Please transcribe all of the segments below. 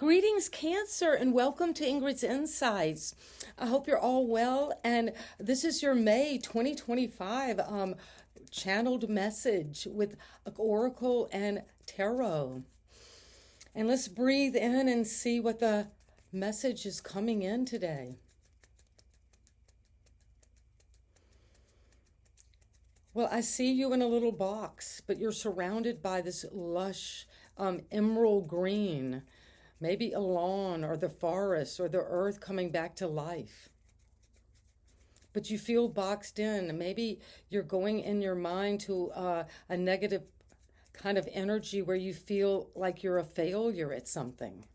Greetings, Cancer, and welcome to Ingrid's Insights. I hope you're all well, and this is your May 2025 channeled message with Oracle and Tarot. And let's breathe in and see what the message is coming in today. Well, I see you in a little box, but you're surrounded by this lush emerald green. Maybe a lawn or the forest or the earth coming back to life. But you feel boxed in. Maybe you're going in your mind to a negative kind of energy where you feel like you're a failure at something.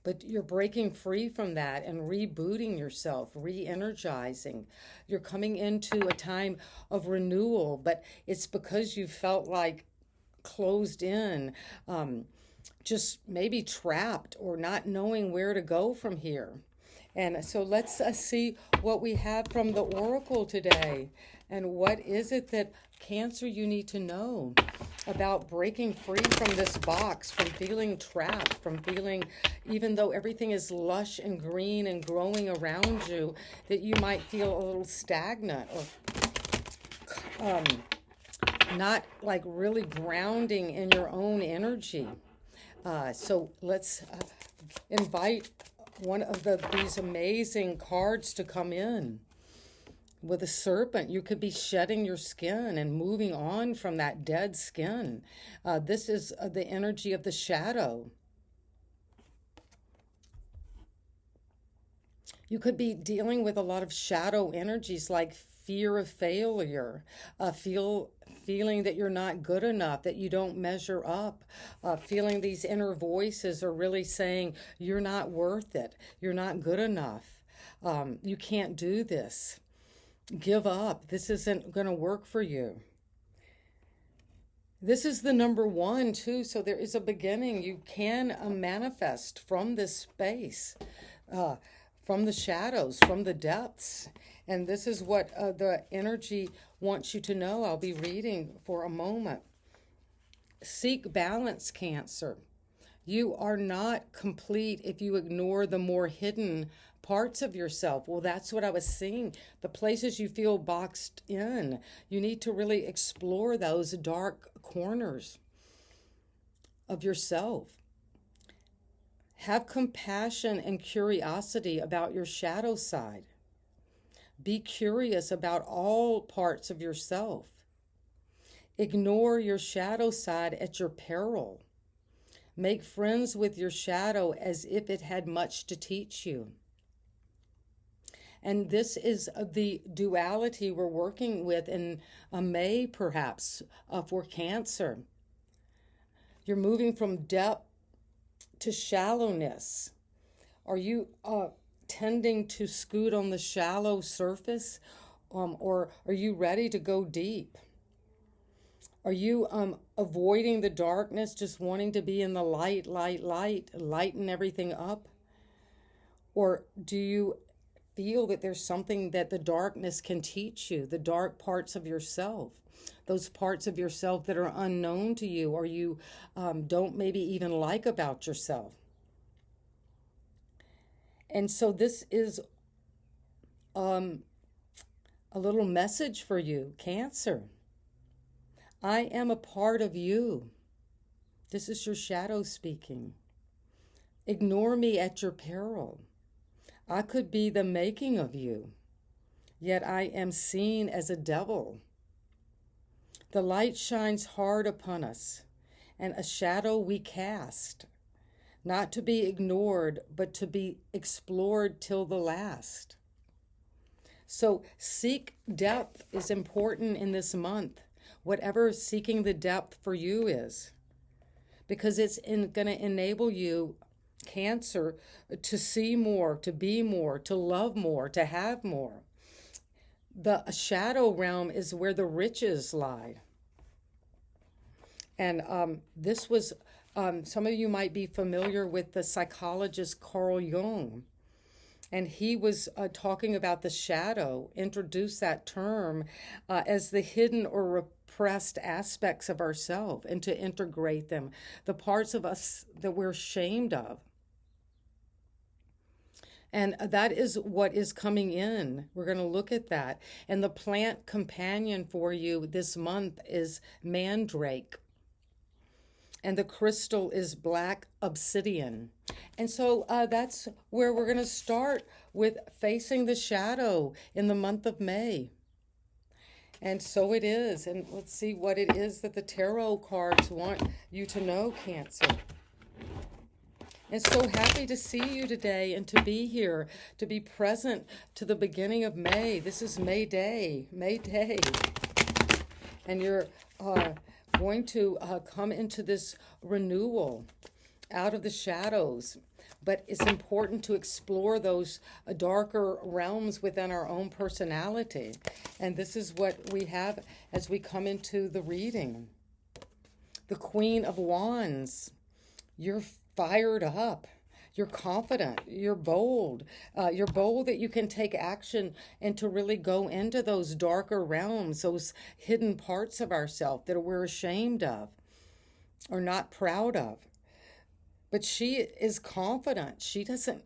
But you're breaking free from that and rebooting yourself, re-energizing. You're coming into a time of renewal, but it's because you felt like closed in, just maybe trapped or not knowing where to go from here. And so let's see what we have from the Oracle today. And what is it that, Cancer, you need to know about breaking free from this box, from feeling trapped, from feeling, even though everything is lush and green and growing around you, that you might feel a little stagnant or not like really grounding in your own energy. So let's invite one of these amazing cards to come in. With a serpent, you could be shedding your skin and moving on from that dead skin. This is the energy of the shadow. You could be dealing with a lot of shadow energies like fear of failure, feeling that you're not good enough, that you don't measure up, feeling these inner voices are really saying you're not worth it, you're not good enough, you can't do this, give up, this isn't going to work for you. This is the number one too, so there is a beginning. You can manifest from this space, from the shadows, from the depths. And this is what the energy wants you to know. I'll be reading for a moment. Seek balance, Cancer. You are not complete if you ignore the more hidden parts of yourself. Well, that's what I was seeing. The places you feel boxed in, you need to really explore those dark corners of yourself. Have compassion and curiosity about your shadow side. Be curious about all parts of yourself. Ignore your shadow side at your peril. Make friends with your shadow as if it had much to teach you. And this is the duality we're working with in May, perhaps, for Cancer. You're moving from depth to shallowness. Are you tending to scoot on the shallow surface, or are you ready to go deep? Are you avoiding the darkness, just wanting to be in the light, lighten everything up? Or do you feel that there's something that the darkness can teach you, the dark parts of yourself, those parts of yourself that are unknown to you, or you don't maybe even like about yourself? And so this is a little message for you, Cancer. I am a part of you. This is your shadow speaking. Ignore me at your peril. I could be the making of you, yet I am seen as a devil. The light shines hard upon us, and a shadow we cast, not to be ignored, but to be explored till the last. So seek depth is important in this month, whatever seeking the depth for you is, because it's going to enable you, Cancer, to see more, to be more, to love more, to have more. The shadow realm is where the riches lie. And this was, some of you might be familiar with the psychologist Carl Jung. And he was talking about the shadow, introduced that term as the hidden or repressed aspects of ourselves, and to integrate them, the parts of us that we're ashamed of. And that is what is coming in. We're going to look at that. And the plant companion for you this month is mandrake. And the crystal is black obsidian. And so that's where we're going to start with facing the shadow in the month of May. And so it is. And let's see what it is that the tarot cards want you to know, Cancer. And so happy to see you today and to be here, to be present to the beginning of May. This is May Day, May Day. And you're going to come into this renewal out of the shadows. But it's important to explore those darker realms within our own personality. And this is what we have as we come into the reading. The Queen of Wands. You're fired up. You're confident. You're bold. You're bold that you can take action and to really go into those darker realms, those hidden parts of ourselves that we're ashamed of or not proud of. But she is confident. She doesn't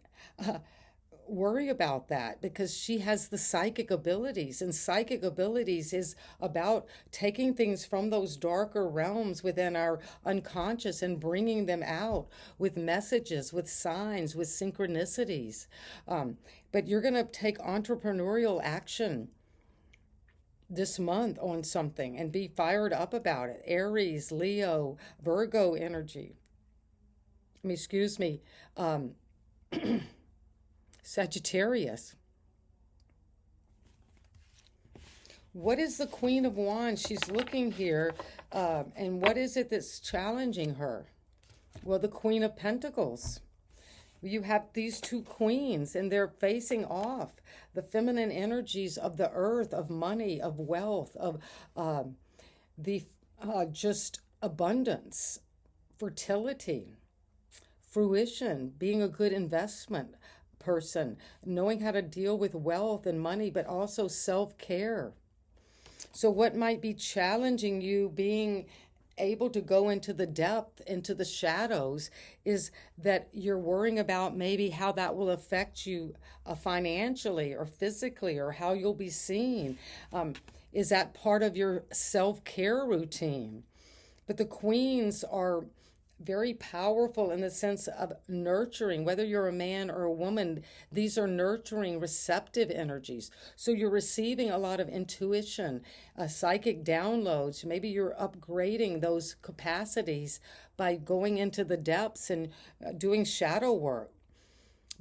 worry about that because she has the psychic abilities. And psychic abilities is about taking things from those darker realms within our unconscious and bringing them out with messages, with signs, with synchronicities. But you're going to take entrepreneurial action this month on something and be fired up about it. Aries, Leo, Virgo energy. Sagittarius. What is the Queen of Wands? She's looking here, and what is it that's challenging her? Well, the Queen of Pentacles. You have these two queens, and they're facing off the feminine energies of the earth, of money, of wealth, of just abundance, fertility, fruition, being a good investment person, knowing how to deal with wealth and money, but also self-care. So what might be challenging you being able to go into the depth, into the shadows, is that you're worrying about maybe how that will affect you financially or physically, or how you'll be seen. Is that part of your self-care routine? But the queens are very powerful in the sense of nurturing. Whether you're a man or a woman, these are nurturing, receptive energies. So you're receiving a lot of intuition, psychic downloads. Maybe you're upgrading those capacities by going into the depths and doing shadow work,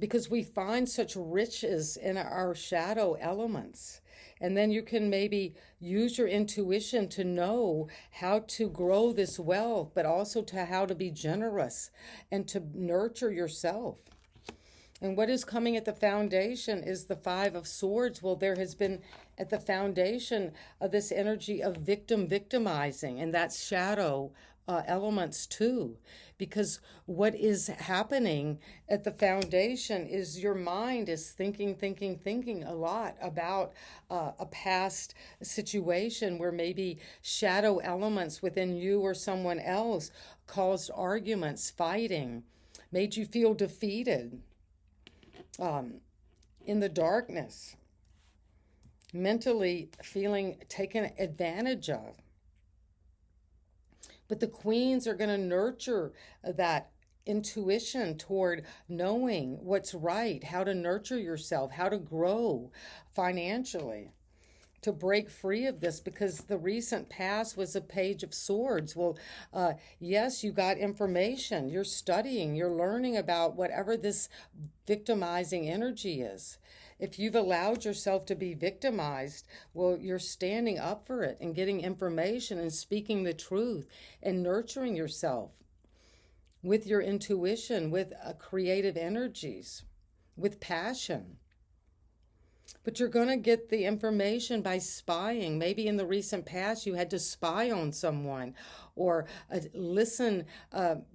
because we find such riches in our shadow elements. And then you can maybe use your intuition to know how to grow this wealth, but also to how to be generous and to nurture yourself. And what is coming at the foundation is the Five of Swords. Well, there has been at the foundation of this energy of victimizing, and that's shadow elements too. Because what is happening at the foundation is your mind is thinking a lot about a past situation where maybe shadow elements within you or someone else caused arguments, fighting, made you feel defeated, in the darkness, mentally feeling taken advantage of. But the queens are going to nurture that intuition toward knowing what's right, how to nurture yourself, how to grow financially, to break free of this, because the recent past was a Page of Swords. Well, yes, you got information, you're studying, you're learning about whatever this victimizing energy is. If you've allowed yourself to be victimized, well, you're standing up for it and getting information and speaking the truth and nurturing yourself with your intuition, with creative energies, with passion. But you're going to get the information by spying. Maybe in the recent past you had to spy on someone or listen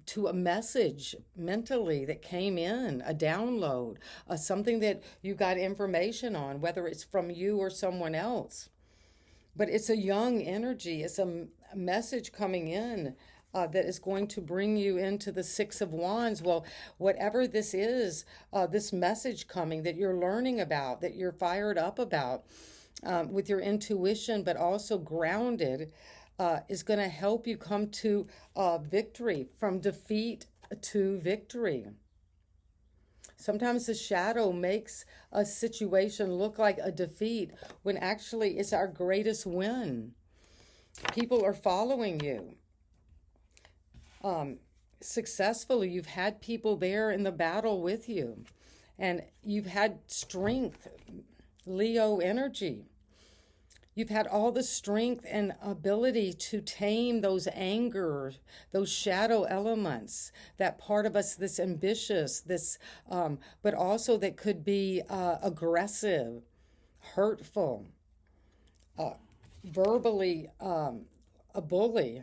to a message mentally that came in, a download, something that you got information on, whether it's from you or someone else. But it's a young energy. It's a message coming in that is going to bring you into the Six of Wands. Well, whatever this is, this message coming that you're learning about, that you're fired up about, with your intuition, but also grounded, is going to help you come to victory, from defeat to victory. Sometimes the shadow makes a situation look like a defeat when actually it's our greatest win. People are following you. Successfully, you've had people there in the battle with you, and you've had strength, Leo energy. You've had all the strength and ability to tame those anger, those shadow elements, that part of us that's ambitious, this, but also that could be aggressive, hurtful, verbally a bully.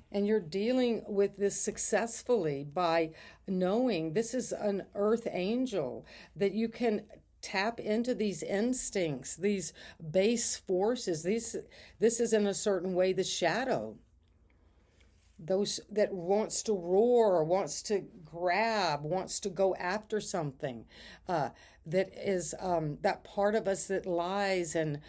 And you're dealing with this successfully by knowing this is an earth angel, that you can tap into these instincts, these base forces. This is in a certain way the shadow. Those that wants to roar, wants to grab, wants to go after something. That is that part of us that lies and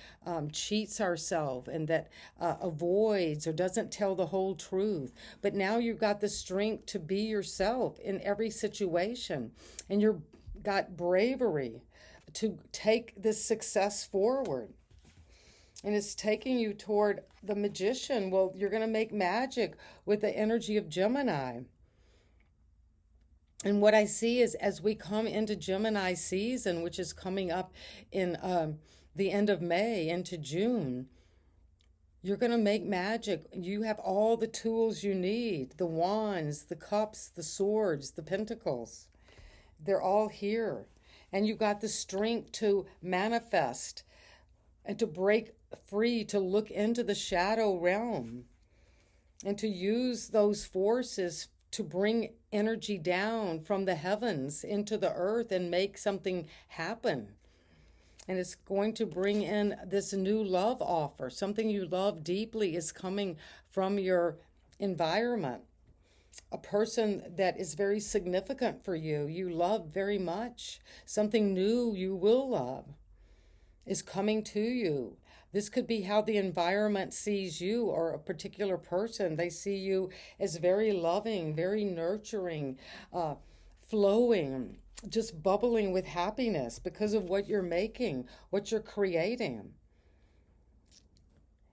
cheats ourselves, and that avoids or doesn't tell the whole truth. But now you've got the strength to be yourself in every situation, and you've got bravery to take this success forward. And it's taking you toward the magician. Well, you're going to make magic with the energy of Gemini. And what I see is, as we come into Gemini season, which is coming up in the end of May into June, you're going to make magic. You have all the tools you need, the wands, the cups, the swords, the pentacles. They're all here. And you got the strength to manifest and to break free, to look into the shadow realm and to use those forces to bring energy down from the heavens into the earth and make something happen. And it's going to bring in this new love offer. Something you love deeply is coming from your environment. A person that is very significant for you, you love very much. Something new you will love is coming to you. This could be how the environment sees you, or a particular person. They see you as very loving, very nurturing, flowing, just bubbling with happiness because of what you're making, what you're creating.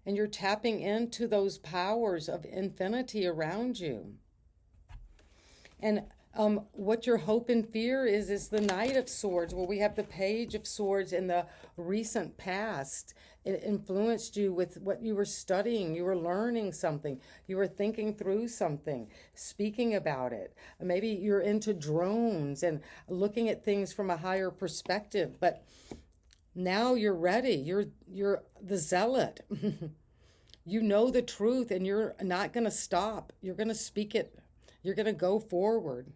And you're tapping into those powers of infinity around you. And what your hope and fear is the Knight of Swords. Well, we have the Page of Swords in the recent past. It influenced you with what you were studying. You were learning something. You were thinking through something, speaking about it. Maybe you're into drones and looking at things from a higher perspective. But now you're ready. You're the zealot. You know the truth, and you're not going to stop. You're going to speak it. You're going to go forward.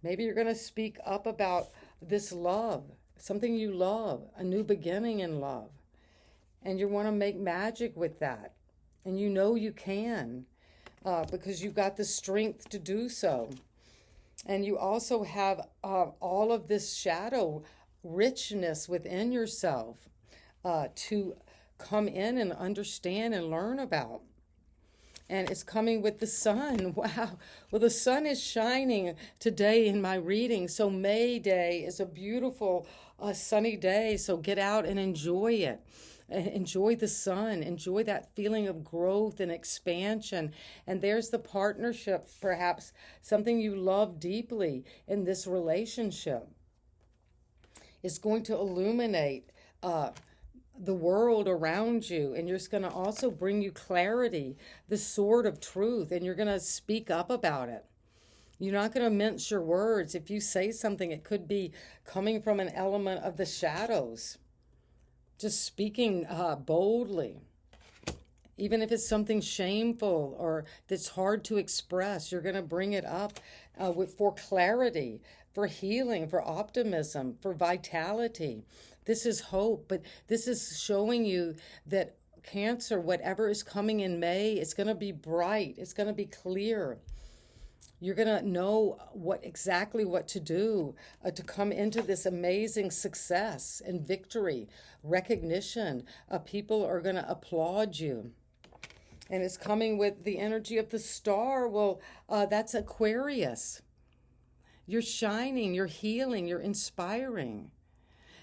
Maybe you're going to speak up about this love, something you love, a new beginning in love. And you want to make magic with that. And you know you can, because you got the strength to do so. And you also have all of this shadow richness within yourself to come in and understand and learn about. And it's coming with the sun. Wow. Well, the sun is shining today in my reading. So May Day is a beautiful sunny day. So get out and enjoy it. Enjoy the sun. Enjoy that feeling of growth and expansion. And there's the partnership, perhaps something you love deeply in this relationship. It's going to illuminate the world around you, and you're going to also bring you clarity, the sword of truth, and you're going to speak up about it. You're not going to mince your words. If you say something, it could be coming from an element of the shadows. Just speaking boldly. Even if it's something shameful or that's hard to express, you're going to bring it up for clarity, for healing, for optimism, for vitality. This is hope, but this is showing you that Cancer, whatever is coming in May, it's going to be bright. It's going to be clear. You're going to know exactly what to do to come into this amazing success and victory, recognition. People are going to applaud you. And it's coming with the energy of the star. Well, that's Aquarius. You're shining, you're healing, you're inspiring.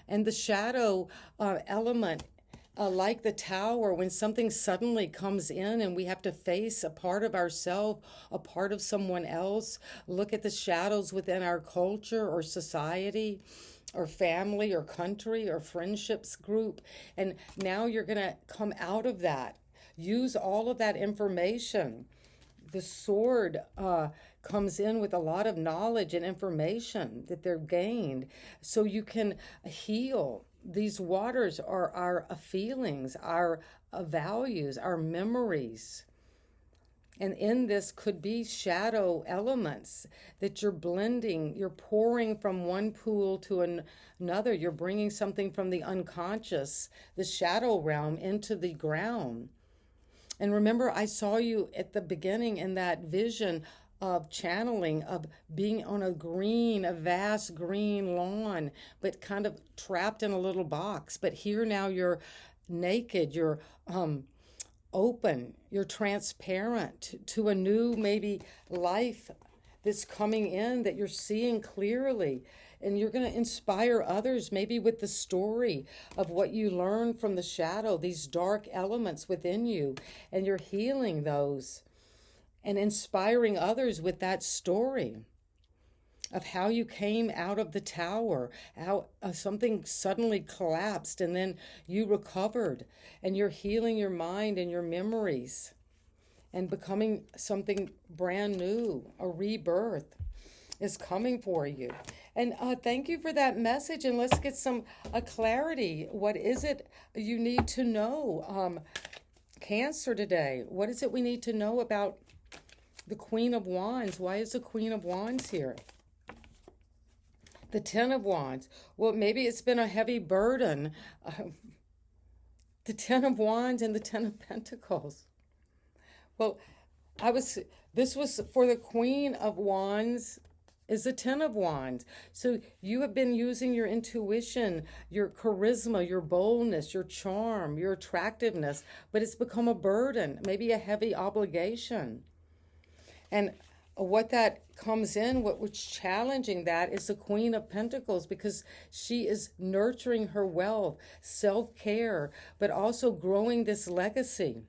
And the shadow element, like the tower, when something suddenly comes in and we have to face a part of ourselves, a part of someone else, look at the shadows within our culture or society or family or country or friendships group. And now you're going to come out of that. Use all of that information. The sword comes in with a lot of knowledge and information that they're gained so you can heal. These waters are our feelings, our values, our memories. And in this could be shadow elements that you're blending. You're pouring from one pool to another. You're bringing something from the unconscious, the shadow realm, into the ground. And remember, I saw you at the beginning in that vision of channeling, of being on a vast green lawn, but kind of trapped in a little box. But here now you're naked, you're open, you're transparent to a new maybe life that's coming in that you're seeing clearly. And you're going to inspire others maybe with the story of what you learned from the shadow, these dark elements within you, and you're healing those and inspiring others with that story of how you came out of the tower, how something suddenly collapsed and then you recovered, and you're healing your mind and your memories and becoming something brand new. A rebirth is coming for you. And thank you for that message. And let's get some clarity. What is it you need to know, Cancer, today? What is it we need to know about the Queen of Wands? Why is the Queen of Wands here? The Ten of Wands. Well, maybe it's been a heavy burden. The Ten of Wands and the Ten of Pentacles. Well, this was for the Queen of Wands is the Ten of Wands. So you have been using your intuition, your charisma, your boldness, your charm, your attractiveness, but it's become a burden, maybe a heavy obligation. And what that comes in, what's challenging that is the Queen of Pentacles, because she is nurturing her wealth, self-care, but also growing this legacy.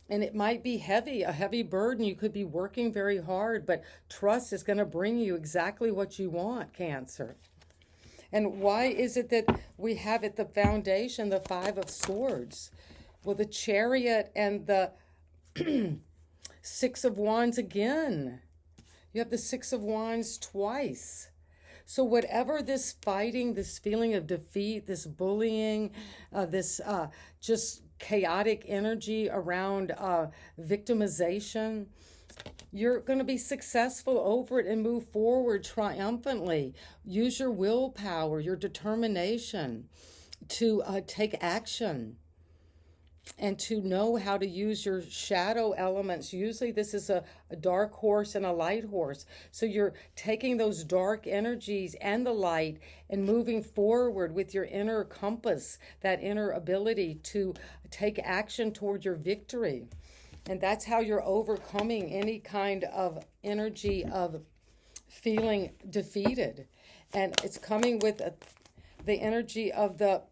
And it might be heavy, a heavy burden. You could be working very hard, but trust is going to bring you exactly what you want, Cancer. And why is it that we have at the foundation the Five of Swords? Well, the Chariot and the Six of Wands again. You have the Six of Wands twice. So whatever this fighting, this feeling of defeat, this bullying, this just chaotic energy around victimization, you're going to be successful over it and move forward triumphantly. Use your willpower, your determination to take action and to know how to use your shadow elements. Usually this is a dark horse and a light horse. So you're taking those dark energies and the light and moving forward with your inner compass, that inner ability to take action toward your victory. And that's how you're overcoming any kind of energy of feeling defeated. And it's coming with the energy of the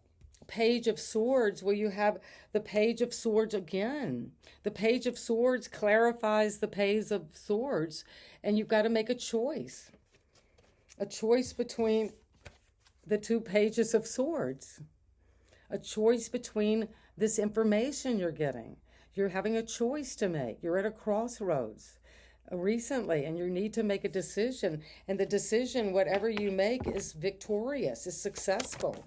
Page of Swords, where you have the Page of Swords again. The Page of Swords clarifies the Page of Swords, and you've got to make a choice between the two Pages of Swords, a choice between this information you're getting. You're having a choice to make. You're at a crossroads recently, and you need to make a decision, and the decision, whatever you make, is victorious, is successful.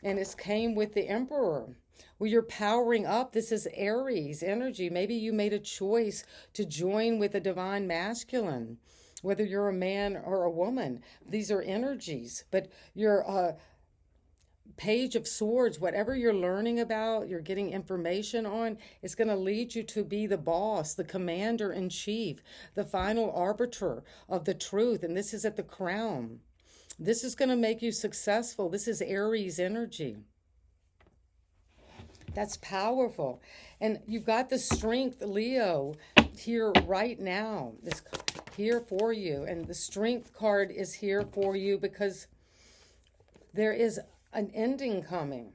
And it came with the Emperor, where you're powering up. This is Aries energy. Maybe you made a choice to join with a divine masculine, whether you're a man or a woman. These are energies, but you're Page of Swords, whatever you're learning about, you're getting information on, it's going to lead you to be the boss, the commander in chief, the final arbiter of the truth. And this is at the crown. This is going to make you successful. This is Aries energy. That's powerful. And you've got the strength, Leo, here right now. This here for you. And the strength card is here for you because there is an ending coming.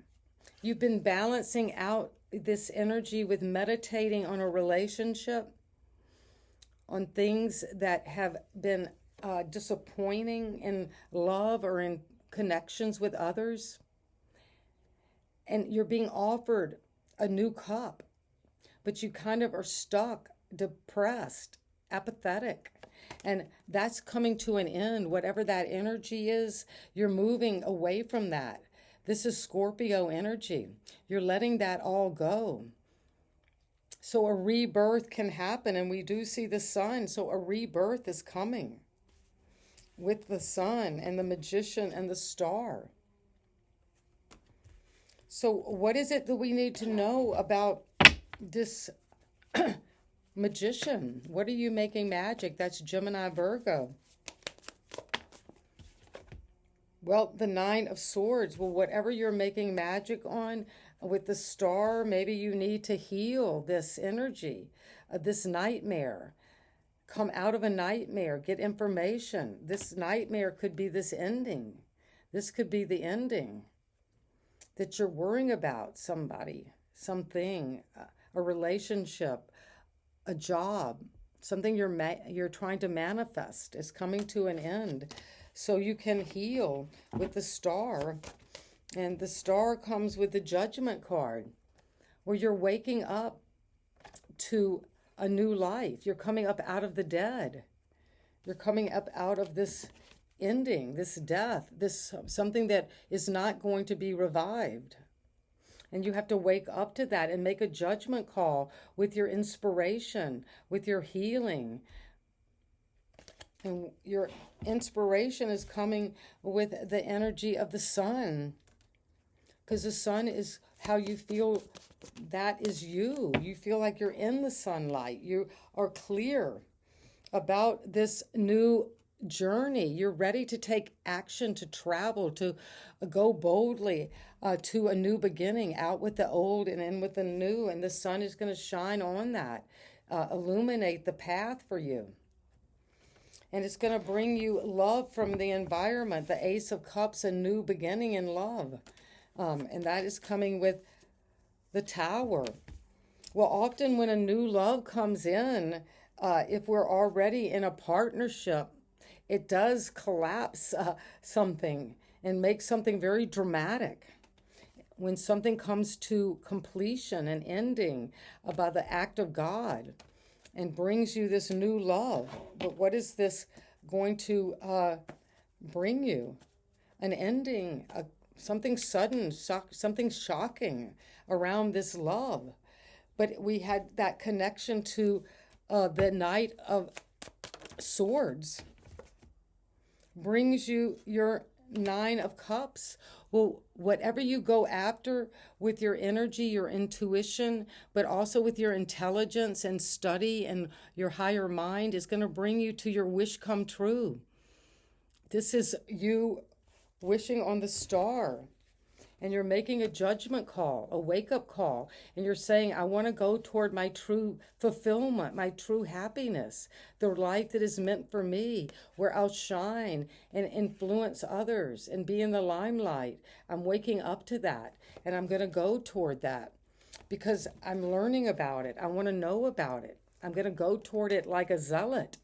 You've been balancing out this energy with meditating on a relationship, on things that have been disappointing in love or in connections with others. And you're being offered a new cup, but you kind of are stuck, depressed, apathetic. And that's coming to an end. Whatever that energy is, you're moving away from that. This is Scorpio energy. You're letting that all go. So a rebirth can happen, and we do see the sun. So a rebirth is coming with the sun and the magician and the star. So what is it that we need to know about this magician? What are you making magic? That's Gemini, Virgo. Well, the Nine of Swords. Well, whatever you're making magic on with the star, maybe you need to heal this energy, this nightmare. Come out of a nightmare. Get information. This nightmare could be this ending. This could be the ending. That you're worrying about somebody, something, a relationship, a job, something you're trying to manifest is coming to an end. So you can heal with the star. And the star comes with the Judgment card, where you're waking up to a new life. You're coming up out of the dead. You're coming up out of this ending, this death, this something that is not going to be revived. And you have to wake up to that and make a judgment call with your inspiration, with your healing. And your inspiration is coming with the energy of the sun. Because the sun is how you feel, that is you. You feel like you're in the sunlight. You are clear about this new journey. You're ready to take action, to travel, to go boldly to a new beginning, out with the old and in with the new. And the sun is going to shine on that, illuminate the path for you. And it's going to bring you love from the environment, the Ace of Cups, a new beginning in love. And that is coming with the Tower. Well, often when a new love comes in, if we're already in a partnership, it does collapse something and make something very dramatic. When something comes to completion and ending by the act of God and brings you this new love. But what is this going to bring you? An ending, something sudden, something shocking around this love. But we had that connection to the Knight of Swords. Brings you your Nine of Cups. Well, whatever you go after with your energy, your intuition, but also with your intelligence and study and your higher mind is going to bring you to your wish come true. This is you wishing on the star. And you're making a judgment call, a wake-up call. And you're saying, I want to go toward my true fulfillment, my true happiness, the life that is meant for me, where I'll shine and influence others and be in the limelight. I'm waking up to that, and I'm going to go toward that because I'm learning about it. I want to know about it. I'm going to go toward it like a zealot.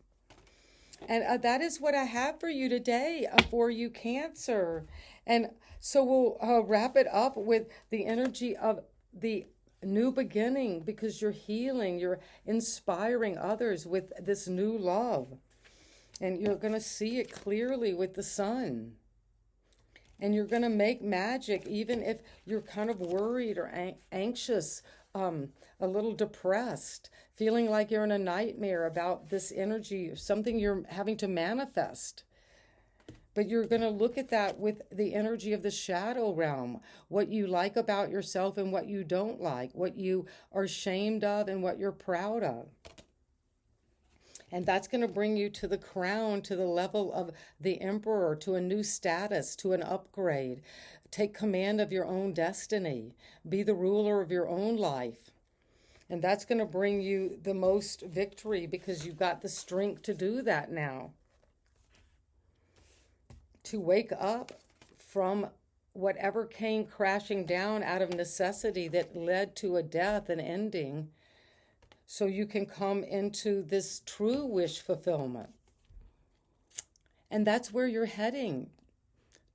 And that is what I have for you today, for you, Cancer. And so we'll wrap it up with the energy of the new beginning, because you're healing, you're inspiring others with this new love. And you're going to see it clearly with the sun. And you're going to make magic even if you're kind of worried or anxious, a little depressed, feeling like you're in a nightmare about this energy, something you're having to manifest. But you're going to look at that with the energy of the shadow realm, what you like about yourself and what you don't like, what you are ashamed of and what you're proud of. And that's going to bring you to the crown, to the level of the emperor, to a new status, to an upgrade. Take command of your own destiny. Be the ruler of your own life. And that's going to bring you the most victory because you've got the strength to do that now. To wake up from whatever came crashing down out of necessity that led to a death, an ending, so you can come into this true wish fulfillment. And that's where you're heading,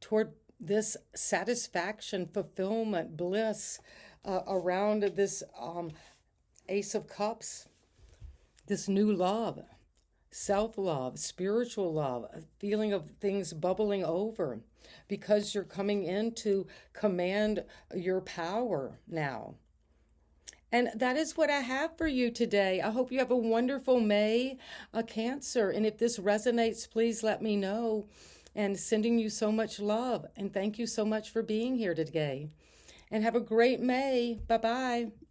toward this satisfaction, fulfillment, bliss around this Ace of Cups, this new love, self-love, spiritual love, a feeling of things bubbling over because you're coming in to command your power now. And that is what I have for you today. I hope you have a wonderful May, Cancer. And if this resonates, please let me know. And sending you so much love. And thank you so much for being here today. And have a great May. Bye-bye.